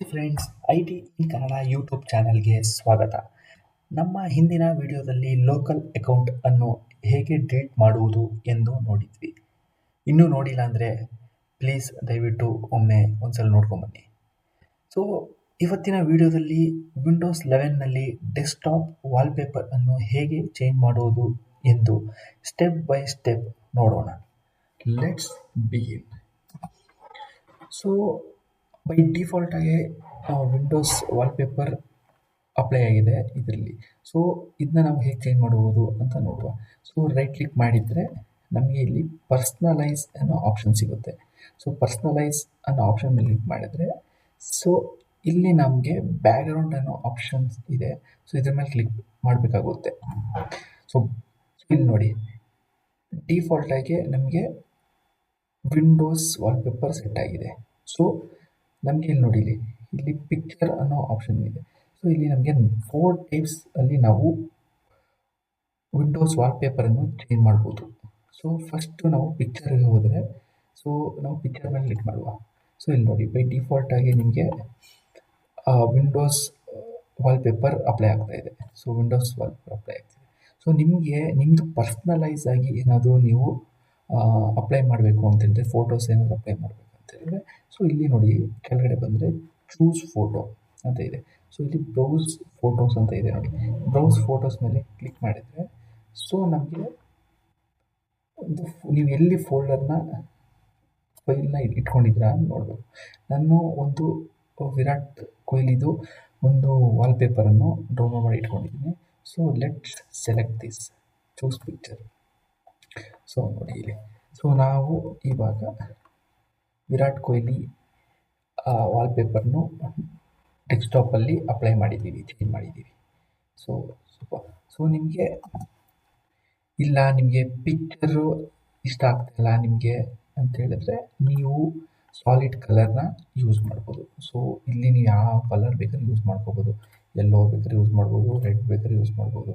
Friends, IT in Kannada YouTube ಚಾನಲ್ಗೆ ಸ್ವಾಗತ. ನಮ್ಮ ಹಿಂದಿನ ವಿಡಿಯೋದಲ್ಲಿ ಲೋಕಲ್ ಅಕೌಂಟ್ ಅನ್ನು ಹೇಗೆ ಡಿಲೀಟ್ ಮಾಡುವುದು ಎಂದು ನೋಡಿದ್ವಿ. ಇನ್ನೂ ನೋಡಿಲ್ಲ ಅಂದರೆ ಪ್ಲೀಸ್ ದಯವಿಟ್ಟು ಒಮ್ಮೆ ಒಂದ್ಸಲ ನೋಡ್ಕೊಂಬನ್ನಿ. ಸೊ ಇವತ್ತಿನ ವಿಡಿಯೋದಲ್ಲಿ ವಿಂಡೋಸ್ 11ನಲ್ಲಿ ಡೆಸ್ಕ್ಟಾಪ್ ವಾಲ್ಪೇಪರ್ ಅನ್ನು ಹೇಗೆ ಚೇಂಜ್ ಮಾಡುವುದು ಎಂದು ಸ್ಟೆಪ್ ಬೈ ಸ್ಟೆಪ್ ನೋಡೋಣ. Let's begin. So by default ಆಗಿ ವಿಂಡೋಸ್ ವಾಲ್ಪೇಪರ್ ಅಪ್ಲೈ ಆಗಿದೆ ಇದರಲ್ಲಿ. ಸೊ ಇದನ್ನ ನಾವು ಹೇಗೆ ಚೇಂಜ್ ಮಾಡುವುದು ಅಂತ ನೋಡುವ. ಸೊ ರೈಟ್ ಕ್ಲಿಕ್ ಮಾಡಿದರೆ ನಮಗೆ ಇಲ್ಲಿ ಪರ್ಸ್ನಲೈಸ್ ಅನ್ನೋ ಆಪ್ಷನ್ ಸಿಗುತ್ತೆ. ಸೊ ಪರ್ಸ್ನಲೈಸ್ ಅನ್ನೋ ಆಪ್ಷನ್ ಮೇಲೆ ಕ್ಲಿಕ್ ಮಾಡಿದರೆ ಸೊ ಇಲ್ಲಿ ನಮಗೆ ಬ್ಯಾಕ್ಗ್ರೌಂಡ್ ಅನ್ನೋ ಆಪ್ಷನ್ಸ್ ಇದೆ. ಸೊ ಇದ್ರ ಮೇಲೆ ಕ್ಲಿಕ್ ಮಾಡಬೇಕಾಗುತ್ತೆ. ಸೊ ಇಲ್ಲಿ ನೋಡಿ, ಡಿಫಾಲ್ಟ್ ಆಗಿ ನಮಗೆ ವಿಂಡೋಸ್ ವಾಲ್ಪೇಪರ್ ಸೆಟ್ ಆಗಿದೆ. ಸೊ ನಮಗೆ ಇಲ್ಲಿ ನೋಡಿ, ಇಲ್ಲಿ ಪಿಕ್ಚರ್ ಅನ್ನೋ ಆಪ್ಷನ್ ಇದೆ. ಸೊ ಇಲ್ಲಿ ನಮಗೆ 4 ಟೈಪ್ಸ್ ಅಲ್ಲಿ ನಾವು ವಿಂಡೋಸ್ ವಾಲ್ಪೇಪರನ್ನು ಚೇಂಜ್ ಮಾಡ್ಬೋದು. ಸೊ ಫಸ್ಟ್ ನಾವು ಪಿಕ್ಚರ್ಗೆ ಹೋದರೆ ಸೊ ನಾವು ಪಿಕ್ಚರ್ ಮೇಲೆ ಕ್ಲಿಕ್ ಮಾಡುವ. ಸೊ ಇಲ್ಲಿ ನೋಡಿ, ಬೈ ಡಿಫಾಲ್ಟ್ ಆಗಿ ನಿಮಗೆ ವಿಂಡೋಸ್ ವಾಲ್ಪೇಪರ್ ಅಪ್ಲೈ ಆಗ್ತಾ ಇದೆ. ಸೊ ವಿಂಡೋಸ್ ವಾಲ್ಪೇಪರ್ ಅಪ್ಲೈ ಆಗ್ತಿದೆ. ಸೊ ನಿಮಗೆ ನಿಮ್ಮದು ಪರ್ಸ್ನಲೈಸ್ ಆಗಿ ಏನಾದರೂ ನೀವು ಅಪ್ಲೈ ಮಾಡಬೇಕು ಅಂತ ಹೇಳಿದ್ರೆ, ಫೋಟೋಸ್ ಏನಾದರೂ ಅಪ್ಲೈ ಮಾಡಬೇಕು ಅಂತ ಹೇಳಿದ್ರೆ, ಸೊ ಇಲ್ಲಿ ನೋಡಿ ಕೆಳಗಡೆ ಬಂದರೆ ಚೂಸ್ ಫೋಟೋ ಅಂತ ಇದೆ. ಸೊ ಇಲ್ಲಿ ಬ್ರೌಸ್ ಫೋಟೋಸ್ ಅಂತ ಇದೆ ನೋಡಿ. ಬ್ರೌಸ್ ಫೋಟೋಸ್ ಮೇಲೆ ಕ್ಲಿಕ್ ಮಾಡಿದರೆ ಸೊ ನಮಗೆ ಒಂದು ನೀವು ಎಲ್ಲಿ ಫೋಲ್ಡರ್ನ ಫೈಲ್ನ ಇಟ್ಕೊಂಡಿದ್ದೀರಾ ನೋಡಬೇಕು. ನಾನು ಒಂದು ವಿರಾಟ್ ಕೊಹ್ಲಿದು ಒಂದು ವಾಲ್ಪೇಪರನ್ನು ಡೌನ್ಲೋಡ್ ಮಾಡಿ ಇಟ್ಕೊಂಡಿದ್ದೀನಿ. So let's select this, choose picture. So ನೋಡಿ ಇಲ್ಲಿ, ಸೊ ನಾವು ಇವಾಗ ವಿರಾಟ್ ಕೊಹ್ಲಿ ವಾಲ್ಪೇಪರ್ನು ಡೆಸ್ಕ್ಟಾಪಲ್ಲಿ ಅಪ್ಲೈ ಮಾಡಿದ್ದೀವಿ, ಚೇಂಜ್ ಮಾಡಿದ್ದೀವಿ. ಸೊ ಸೊ ನಿಮಗೆ ಇಲ್ಲ, ನಿಮಗೆ ಪಿಕ್ಚರು ಇಷ್ಟ ಆಗ್ತಾಯಿಲ್ಲ ನಿಮಗೆ ಅಂತ ಹೇಳಿದ್ರೆ ನೀವು ಸಾಲಿಡ್ ಕಲರ್ನ ಯೂಸ್ ಮಾಡ್ಬೋದು. ಸೊ ಇಲ್ಲಿ ನೀವು ಯಾವ ಕಲರ್ ಬೇಕಾದ್ರೂ ಯೂಸ್ ಮಾಡ್ಕೋಬೋದು. ಯೆಲ್ಲೋ ಬೇಕಾದ್ರೆ ಯೂಸ್ ಮಾಡ್ಬೋದು, ರೆಡ್ ಬೇಕಾದ್ರೆ ಯೂಸ್ ಮಾಡ್ಬೋದು.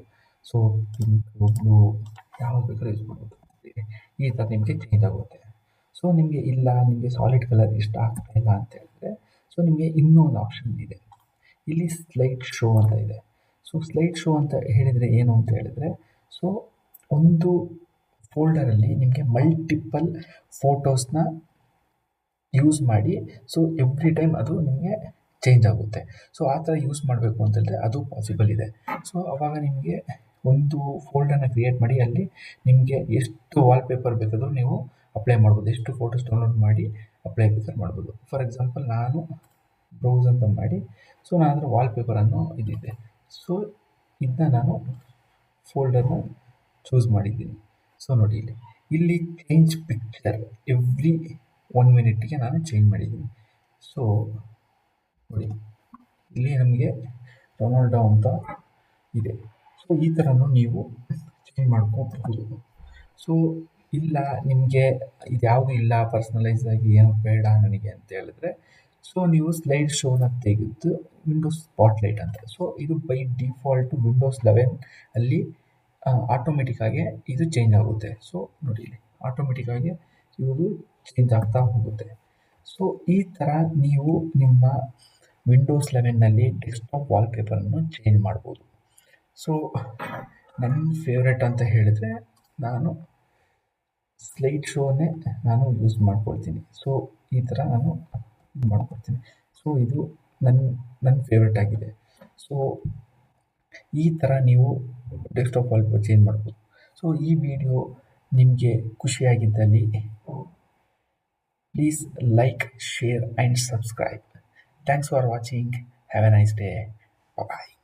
ಸೊ ಪಿಂಕು, ಬ್ಲೂ ಯಾವ್ದು ಬೇಕಾದ್ರೂ ಯೂಸ್ ಮಾಡ್ಬೋದು. ಈ ಥರ ನಿಮಗೆ ಚೇಂಜ್ ಆಗುತ್ತೆ. ಸೊ ನಿಮಗೆ ಇಲ್ಲ, ನಿಮಗೆ ಸಾಲಿಡ್ ಕಲರ್ ಇಷ್ಟ ಆಗ್ತಾಯಿಲ್ಲ ಅಂತ ಹೇಳಿದ್ರೆ ಸೊ ನಿಮಗೆ ಇನ್ನೂ ಒಂದು ಆಪ್ಷನ್ ಇದೆ. ಇಲ್ಲಿ ಸ್ಲೈಡ್ ಶೋ ಅಂತ ಇದೆ. ಸೊ ಸ್ಲೈಡ್ ಶೋ ಅಂತ ಹೇಳಿದರೆ ಏನು ಅಂತ ಹೇಳಿದ್ರೆ, ಸೊ ಒಂದು ಫೋಲ್ಡರಲ್ಲಿ ನಿಮಗೆ ಮಲ್ಟಿಪಲ್ ಫೋಟೋಸ್ನ ಯೂಸ್ ಮಾಡಿ ಸೊ ಎವ್ರಿ ಟೈಮ್ ಅದು ನಿಮಗೆ ಚೇಂಜ್ ಆಗುತ್ತೆ. ಸೊ ಆ ಥರ ಯೂಸ್ ಮಾಡಬೇಕು ಅಂತ ಹೇಳಿದ್ರೆ ಅದು ಪಾಸಿಬಲ್ ಇದೆ. ಸೊ ಆವಾಗ ನಿಮಗೆ ಒಂದು ಫೋಲ್ಡರ್ನ ಕ್ರಿಯೇಟ್ ಮಾಡಿ ಅಲ್ಲಿ ನಿಮಗೆ ಎಷ್ಟು ವಾಲ್ಪೇಪರ್ ಬೇಕಾದರೂ ನೀವು ಅಪ್ಲೈ ಮಾಡ್ಬೋದು. ಎಷ್ಟು ಫೋಟೋಸ್ ಡೌನ್ಲೋಡ್ ಮಾಡಿ ಅಪ್ಲೈ ಬೇಕಾದ್ರೆ ಮಾಡ್ಬೋದು. ಫಾರ್ ಎಕ್ಸಾಂಪಲ್ ನಾನು ಬ್ರೌಸ್ ಅಂತ ಮಾಡಿ ಸೊ ನಾನು ಅದರ ವಾಲ್ಪೇಪರನ್ನು ಇದಿದೆ. ಸೊ ಇದನ್ನ ನಾನು ಫೋಲ್ಡರ್ನ ಚೂಸ್ ಮಾಡಿದ್ದೀನಿ. ಸೊ ನೋಡಿ ಇಲ್ಲಿ ಚೇಂಜ್ ಪಿಕ್ಚರ್ ಎವ್ರಿ 1 ಮಿನಿಟ್ಗೆ ನಾನು ಚೇಂಜ್ ಮಾಡಿದ್ದೀನಿ. ಸೊ ನೋಡಿ, ಇಲ್ಲಿ ನಮಗೆ ರೊನಾಲ್ಡೋ ಅಂತ ಇದೆ. ಸೊ ಈ ಥರನೂ ನೀವು ಚೇಂಜ್ ಮಾಡ್ಕೋಬಹುದು. ಸೊ ಇಲ್ಲ, ನಿಮಗೆ ಇದ್ಯಾವುದು ಇಲ್ಲ, ಪರ್ಸ್ನಲೈಸ್ ಆಗಿ ಏನು ಬೇಡ ನನಗೆ ಅಂತ ಹೇಳಿದ್ರೆ ಸೊ ನೀವು ಸ್ಲೈಡ್ ಶೋನ ತೆಗೆದು ವಿಂಡೋಸ್ ಸ್ಪಾಟ್ಲೈಟ್ ಅಂತ. ಸೊ ಇದು ಬೈ ಡಿಫಾಲ್ಟ್ ವಿಂಡೋಸ್ 11 ಅಲ್ಲಿ ಆಟೋಮೆಟಿಕ್ಕಾಗಿ ಇದು ಚೇಂಜ್ ಆಗುತ್ತೆ. ಸೊ ನೋಡಿ, ಇಲ್ಲಿ ಆಟೋಮೆಟಿಕ್ಕಾಗಿ ಇದು ಚೇಂಜ್ ಆಗ್ತಾ ಹೋಗುತ್ತೆ. ಸೊ ಈ ಥರ ನೀವು ನಿಮ್ಮ ವಿಂಡೋಸ್ 11ನಲ್ಲಿ ಡೆಸ್ಕ್ಟಾಪ್ ವಾಲ್ಪೇಪರನ್ನು ಚೇಂಜ್ ಮಾಡ್ಬೋದು. ಸೊ ನನ್ನ ಫೇವ್ರೆಟ್ ಅಂತ ಹೇಳಿದ್ರೆ ನಾನು ಸ್ಲೈಡ್ ಶೋನೇ ನಾನು ಯೂಸ್ ಮಾಡ್ಕೊಳ್ತೀನಿ. ಸೊ ಈ ಥರ ನಾನು ಮಾಡ್ಕೊಳ್ತೀನಿ. ಸೊ ಇದು ನನ್ನ ಫೇವ್ರೆಟ್ ಆಗಿದೆ. ಸೊ ಈ ಥರ ನೀವು ಡೆಸ್ಕ್ಟಾಪ್ ವಾಲ್ಪೇಪರ್ ಚೇಂಜ್ ಮಾಡ್ಬೋದು. ಸೊ ಈ ವಿಡಿಯೋ ನಿಮಗೆ ಖುಷಿಯಾಗಿದ್ದಲ್ಲಿ please like, share and subscribe. Thanks for watching. Have a nice day. Bye.